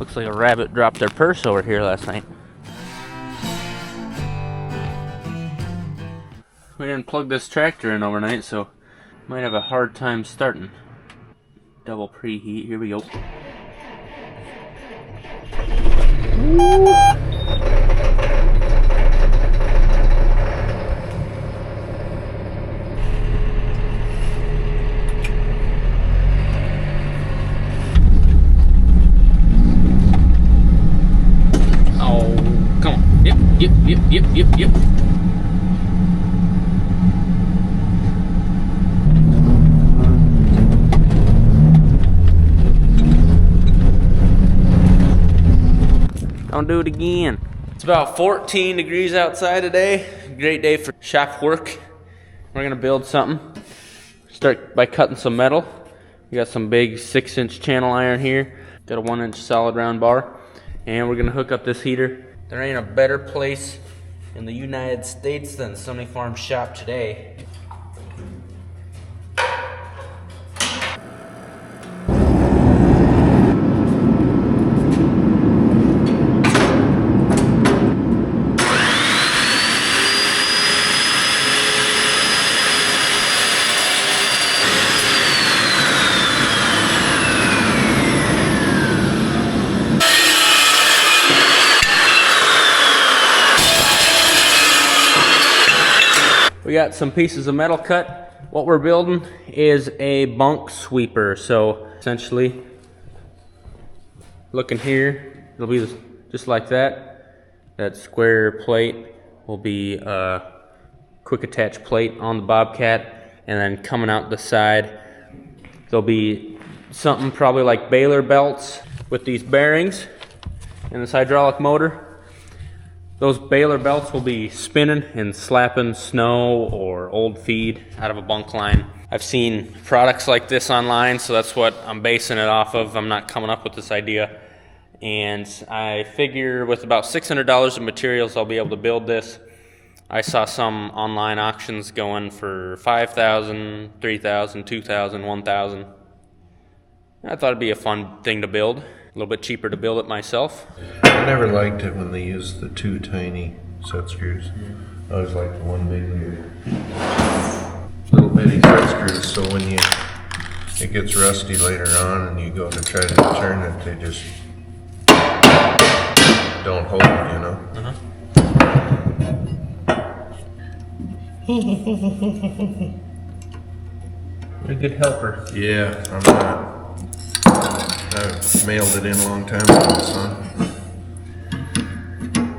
Looks like a rabbit dropped their purse over here last night. We didn't plug this tractor in overnight, so might have a hard time starting. Double preheat, here we go. Oh, come on. Yep. Don't do it again. It's about 14 degrees outside today. Great day for shop work. We're gonna build something. Start by cutting some metal. We got some big 6-inch channel iron here. Got a 1-inch solid round bar. And we're gonna hook up this heater. There ain't a better place in the United States than Sonne Farms shop today. We got some pieces of metal cut. What we're building is a bunk sweeper. So essentially, looking here, it'll be just like that. That square plate will be a quick attach plate on the Bobcat, and then coming out the side, there'll be something probably like baler belts with these bearings and this hydraulic motor. Those baler belts will be spinning and slapping snow or old feed out of a bunk line. I've seen products like this online, so that's what I'm basing it off of. I'm not coming up with this idea. And I figure with about $600 of materials, I'll be able to build this. I saw some online auctions going for $5,000, $3,000, $2,000, $1,000. I thought it'd be a fun thing to build. A little bit cheaper to build it myself. I never liked it when they used the 2 tiny set screws. I always liked the one big little bitty set screws, so when it gets rusty later on and you go to try to turn it, they just don't hold, you know? You're a good helper. Yeah, I'm not. I mailed it in a long time ago, son.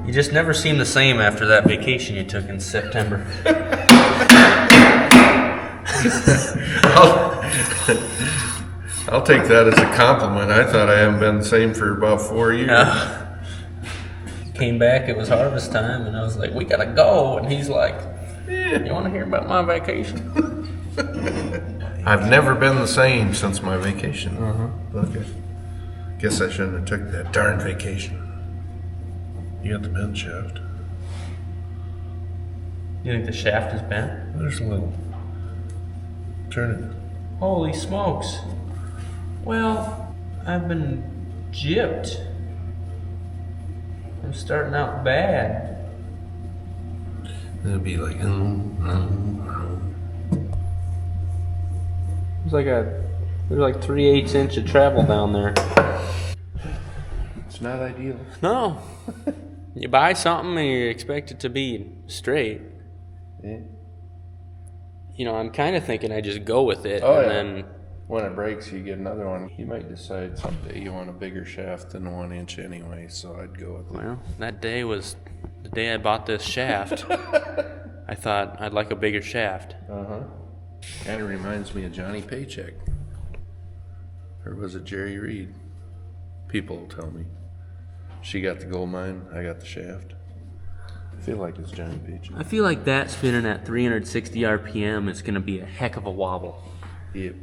You just never seem the same after that vacation you took in September. I'll take that as a compliment. I thought I haven't been the same for about 4 years. Came back, it was harvest time, and I was like, we gotta go. And he's like, you wanna hear about my vacation? I've never been the same since my vacation. Okay. Guess I shouldn't have took that darn vacation. You got the bend shaft. You think the shaft is bent? There's a little. Turn it. Holy smokes. Well, I've been gypped. I'm starting out bad. It'll be like, There's like 3/8 inch of travel down there. It's not ideal. No. You buy something and you expect it to be straight. Yeah. You know, I'm kind of thinking I just go with it, then when it breaks, you get another one. You might decide someday you want a bigger shaft than 1 inch anyway, so I'd go with it. Well, that day was the day I bought this shaft. I thought I'd like a bigger shaft. Kind of reminds me of Johnny Paycheck. Or was it Jerry Reed? People will tell me. She got the gold mine, I got the shaft. I feel like it's Johnny Paycheck. I feel like that spinning at 360 RPM is going to be a heck of a wobble. Yep.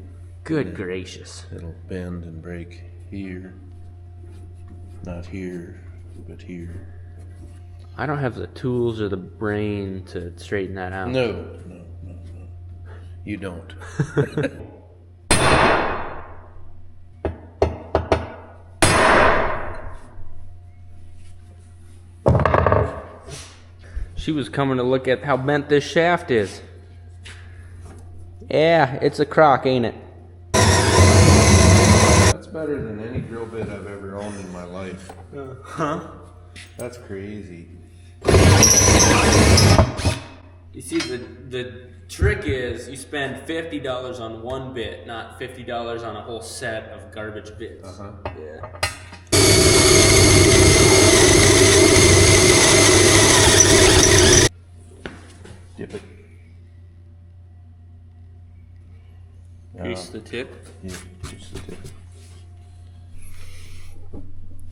Good gracious. It'll bend and break here. Not here, but here. I don't have the tools or the brain to straighten that out. No. You don't. She was coming to look at how bent this shaft is. Yeah, it's a crock, ain't it? That's better than any drill bit I've ever owned in my life. Huh? That's crazy. You see, the trick is you spend $50 on one bit, not $50 on a whole set of garbage bits. Uh-huh. Yeah. Dip it. Grease the tip. Yeah, grease the tip.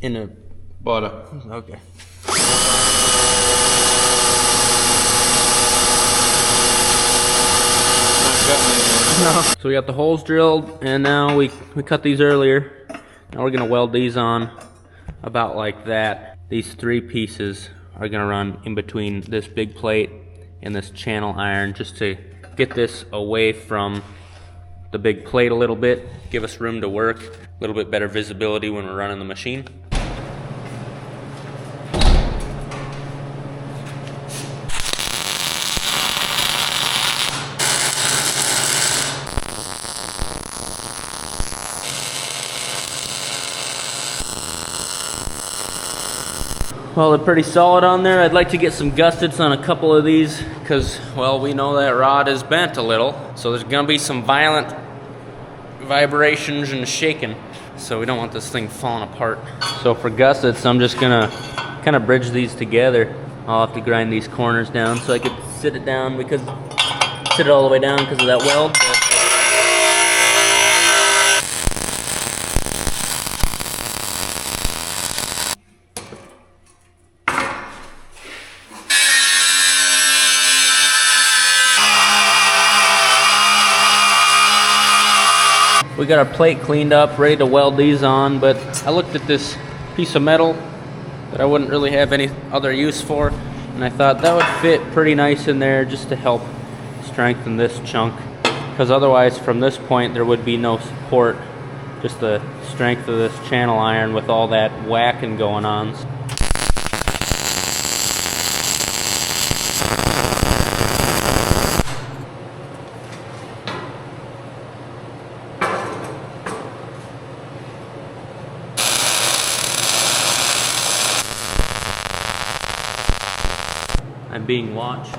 In a Butter. okay. No. So we got the holes drilled, and now we cut these earlier. Now we're gonna weld these on about like that. These 3 pieces are gonna run in between this big plate and this channel iron, just to get this away from the big plate a little bit, give us room to work, a little bit better visibility when we're running the machine. Well, they're pretty solid on there. I'd like to get some gussets on a couple of these because, well, we know that rod is bent a little. So there's gonna be some violent vibrations and shaking. So we don't want this thing falling apart. So for gussets, I'm just gonna kind of bridge these together. I'll have to grind these corners down so I could sit it down because, sit it all the way down because of that weld. We got our plate cleaned up, ready to weld these on, but I looked at this piece of metal that I wouldn't really have any other use for, and I thought that would fit pretty nice in there just to help strengthen this chunk, because otherwise from this point there would be no support, just the strength of this channel iron with all that whacking going on. I'm being watched.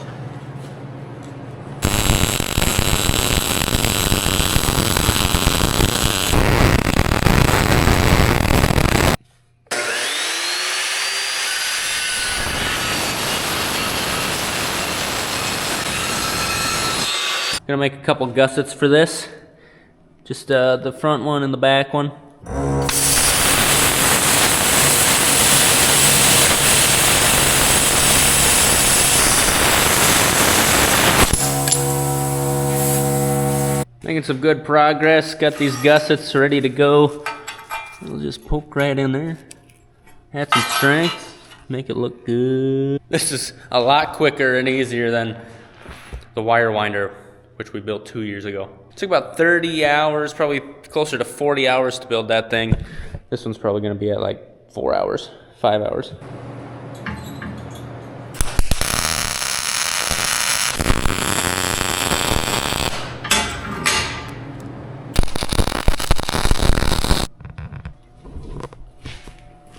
Gonna make a couple gussets for this. Just the front one and the back one. Making some good progress. Got these gussets ready to go. We'll just poke right in there. Add some strength. Make it look good. This is a lot quicker and easier than the wire winder, which we built 2 years ago. It took about 30 hours, probably closer to 40 hours to build that thing. This one's probably gonna be at like 4 hours, 5 hours.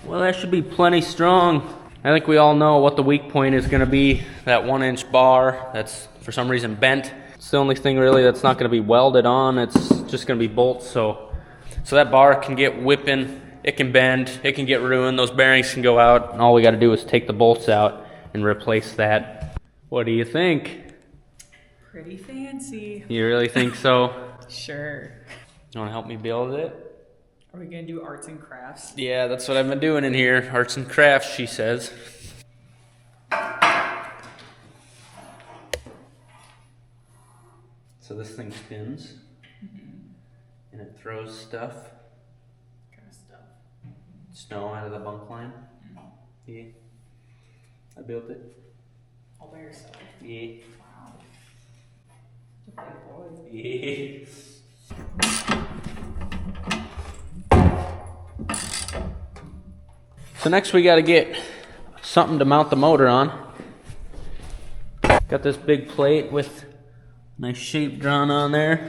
Well, that should be plenty strong. I think we all know what the weak point is gonna be. That 1-inch bar that's for some reason bent. It's the only thing really that's not gonna be welded on. It's just gonna be bolts. So that bar can get whipping, it can bend, it can get ruined, those bearings can go out, and all we gotta do is take the bolts out and replace that. What do you think? Pretty fancy. You really think so? Sure. You wanna help me build it? Are we gonna do arts and crafts? Yeah, that's what I've been doing in here. Arts and crafts, she says. So this thing spins, and it throws stuff. What kind of stuff? Snow out of the bunk line. Yeah. I built it. All by yourself? Yeah. Wow. You're a big boy. Yeah. So next we got to get something to mount the motor on. Got this big plate with nice shape drawn on there.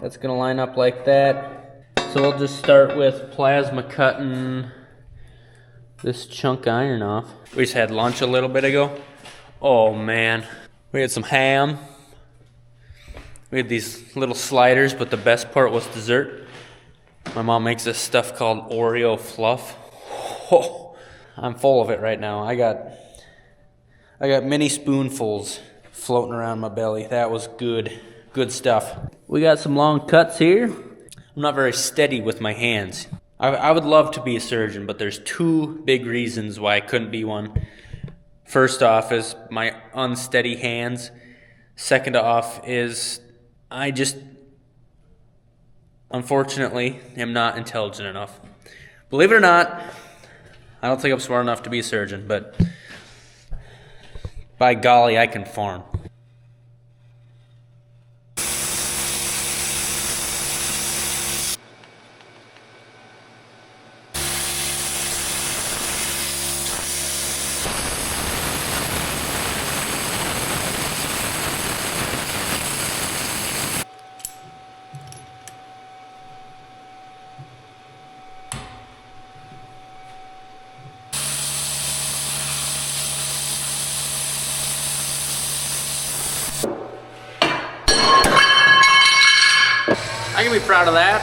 That's gonna line up like that. So we'll just start with plasma cutting this chunk of iron off. We just had lunch a little bit ago. Oh man, we had some ham. We had these little sliders, but the best part was dessert. My mom makes this stuff called Oreo fluff. Oh, I'm full of it right now. I got mini spoonfuls floating around my belly. That was good stuff. We got some long cuts here. I'm not very steady with my hands. I would love to be a surgeon, but there's two big reasons why I couldn't be one. First off is my unsteady hands. Second off is I just, unfortunately, am not intelligent enough. Believe it or not, I don't think I'm smart enough to be a surgeon, but by golly, I can farm. I can be proud of that.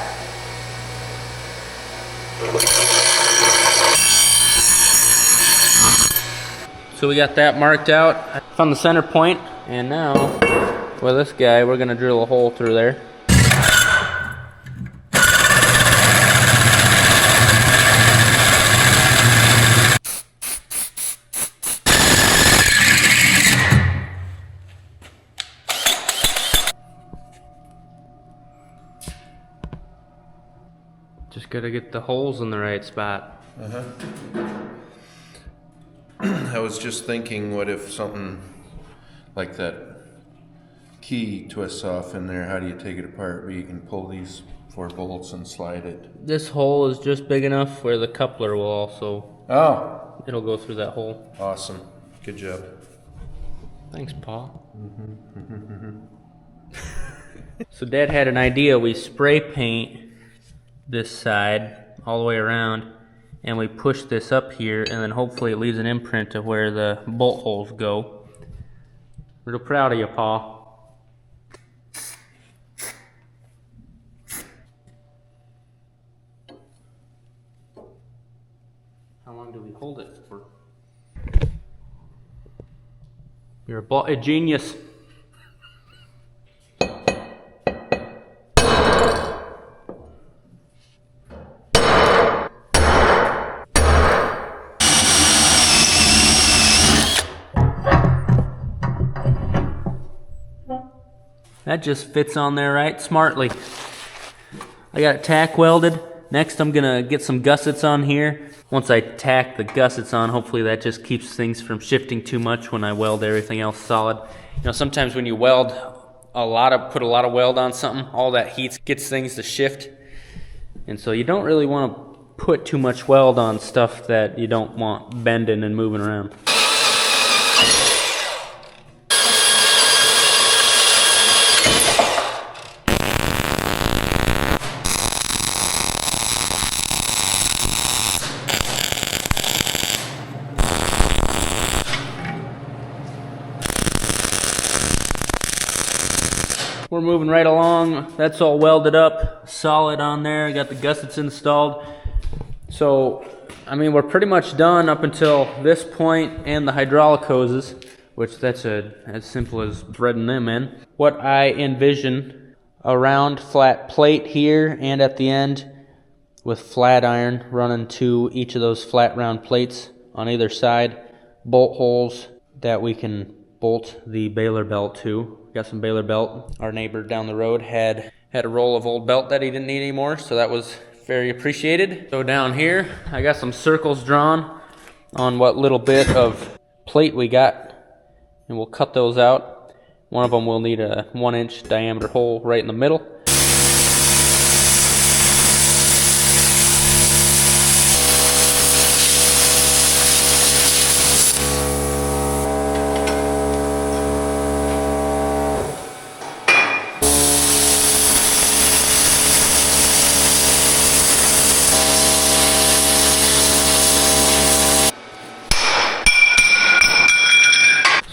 So we got that marked out. I found the center point, and now with this guy, we're gonna drill a hole through there. Just gotta get the holes in the right spot. I was just thinking, what if something like that key twists off in there? How do you take it apart where you can pull these 4 bolts and slide it? This hole is just big enough where the coupler will also, it'll go through that hole. Awesome. Good job. Thanks, Paul. So Dad had an idea. We spray paint this side all the way around, and we push this up here, and then hopefully it leaves an imprint of where the bolt holes go. Real proud of you, Paul. How long do we hold it for? You're a genius. That just fits on there right smartly. I got it tack welded. Next I'm gonna get some gussets on here. Once I tack the gussets on, hopefully that just keeps things from shifting too much when I weld everything else solid. You know, sometimes when you weld put a lot of weld on something, all that heat gets things to shift. And so you don't really want to put too much weld on stuff that you don't want bending and moving around. We're moving right along. That's all welded up, solid on there. Got the gussets installed. So, I mean, we're pretty much done up until this point and the hydraulic hoses, which that's as simple as threading them in. What I envision, a round flat plate here and at the end with flat iron running to each of those flat round plates on either side, bolt holes that we can bolt the baler belt to. Got some baler belt. Our neighbor down the road had a roll of old belt that he didn't need anymore, so that was very appreciated. So down here, I got some circles drawn on what little bit of plate we got, and we'll cut those out. One of them will need a 1-inch diameter hole right in the middle.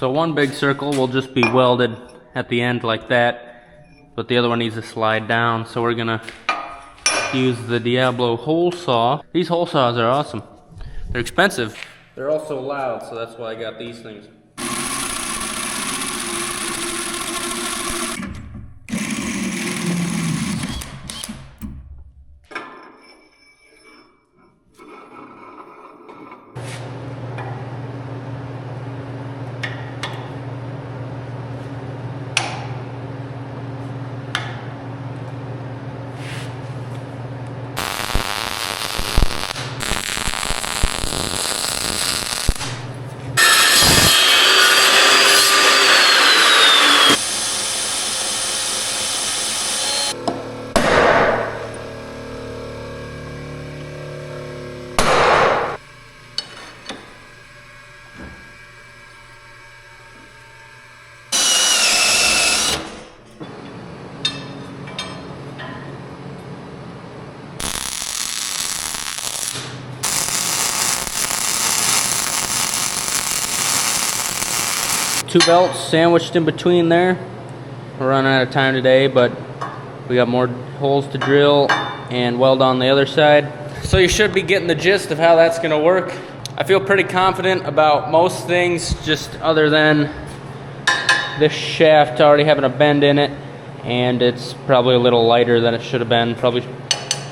So one big circle will just be welded at the end like that, but the other one needs to slide down. So we're gonna use the Diablo hole saw. These hole saws are awesome. They're expensive. They're also loud, so that's why I got these things. Two belts sandwiched in between there. We're running out of time today, but we got more holes to drill and weld on the other side. So you should be getting the gist of how that's gonna work. I feel pretty confident about most things, just other than this shaft already having a bend in it, and it's probably a little lighter than it should have been. Probably,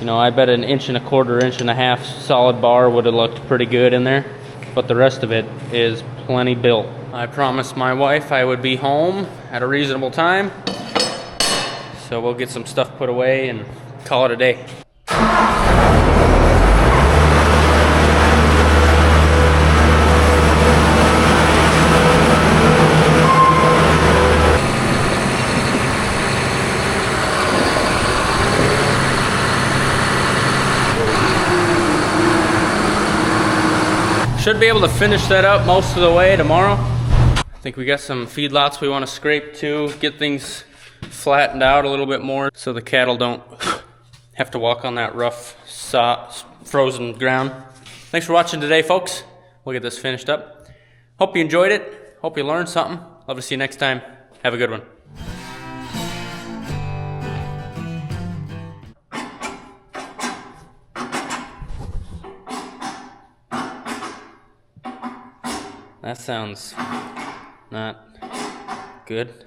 you know, I bet an 1.25 inch, 1.5 solid bar would have looked pretty good in there, but the rest of it is plenty built. I promised my wife I would be home at a reasonable time, so we'll get some stuff put away and call it a day. Should be able to finish that up most of the way tomorrow. I think we got some feedlots we want to scrape too, get things flattened out a little bit more so the cattle don't have to walk on that rough, frozen ground. Thanks for watching today, folks. We'll get this finished up. Hope you enjoyed it. Hope you learned something. Love to see you next time. Have a good one. That sounds not good.